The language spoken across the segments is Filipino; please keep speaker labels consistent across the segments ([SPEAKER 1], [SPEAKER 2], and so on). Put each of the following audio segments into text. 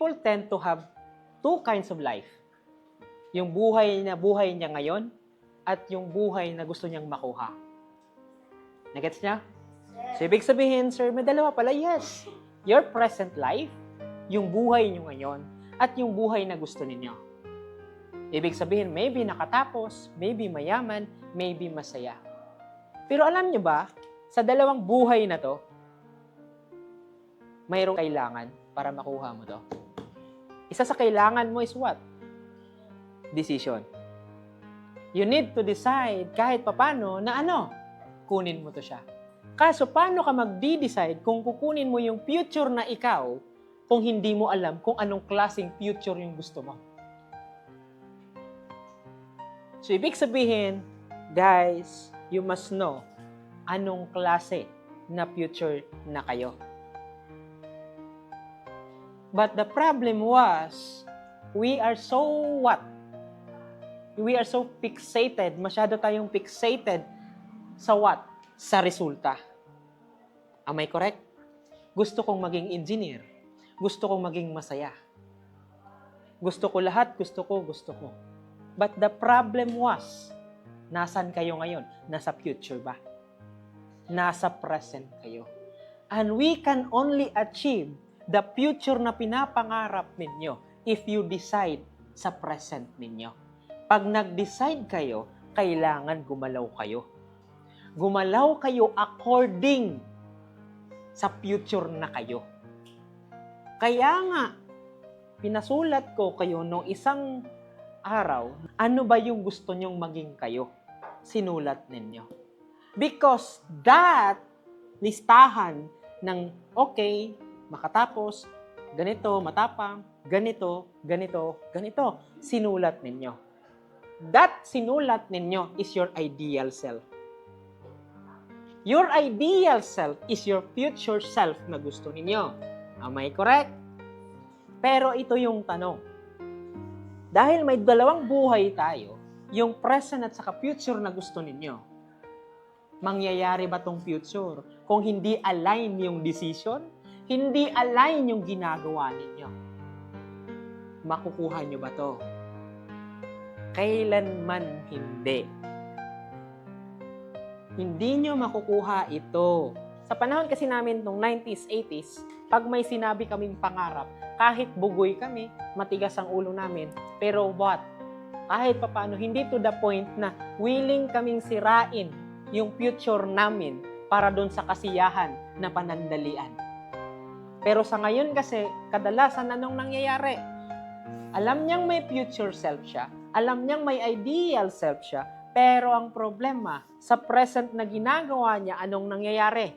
[SPEAKER 1] people tend to have two kinds of life. Yung buhay niya ngayon at yung buhay na gusto niyang makuha. Nagets niya? So, ibig sabihin, sir, may dalawa pala. Yes. Your present life, yung buhay niyo ngayon, at yung buhay na gusto ninyo. Ibig sabihin, maybe nakatapos, maybe mayaman, maybe masaya. Pero alam niyo ba, sa dalawang buhay na to, mayroong kailangan para makuha mo to. Isa sa kailangan mo is what? Decision. You need to decide kahit papano na kunin mo to siya. Kaso paano ka magdi-decide kung kukunin mo yung future na ikaw kung hindi mo alam kung anong klaseng future yung gusto mo? So, ibig sabihin, guys, you must know anong klase na future na kayo. But the problem was, we are so what? We are so fixated. Masyado tayong fixated sa what? Sa resulta. Am I correct? Gusto kong maging engineer. Gusto kong maging masaya. Gusto ko lahat, gusto ko. But the problem was, nasan kayo ngayon? Nasa future ba? Nasa present kayo. And we can only achieve the future na pinapangarap ninyo if you decide sa present ninyo. Pag nag-decide kayo, kailangan gumalaw kayo. Gumalaw kayo according sa future na kayo. Kaya nga, pinasulat ko kayo nung isang araw, ano ba yung gusto nyong maging kayo? Sinulat ninyo. Because that listahan ng okay, makatapos, ganito, matapang, ganito, sinulat ninyo. That sinulat ninyo is your ideal self. Your ideal self is your future self na gusto ninyo. Am I correct? Pero ito yung tanong. Dahil may dalawang buhay tayo, yung present at saka future na gusto ninyo, mangyayari ba tong future kung hindi align yung decision? Hindi align yung ginagawa ninyo? Makukuha nyo ba to? Kailanman hindi. Hindi nyo makukuha ito. Sa panahon kasi namin nung 90s, 80s, pag may sinabi kaming pangarap, kahit bugoy kami, matigas ang ulo namin, pero what? Kahit papaano, hindi to the point na willing kaming sirain yung future namin para doon sa kasiyahan na panandalian. Pero sa ngayon kasi, kadalasan anong nangyayari? Alam niyang may future self siya, alam niyang may ideal self siya, pero ang problema, sa present na ginagawa niya, anong nangyayari?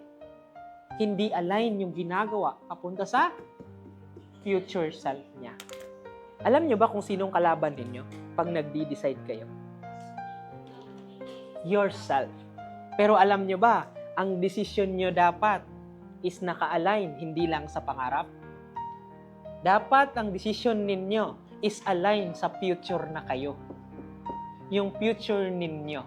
[SPEAKER 1] Hindi align yung ginagawa papunta sa future self niya. Alam niyo ba kung sinong kalaban ninyo pag nagdi-decide kayo? Yourself. Pero alam niyo ba, ang desisyon niyo dapat is naka-align, hindi lang sa pangarap. Dapat ang desisyon ninyo is align sa future na kayo. Yung future ninyo.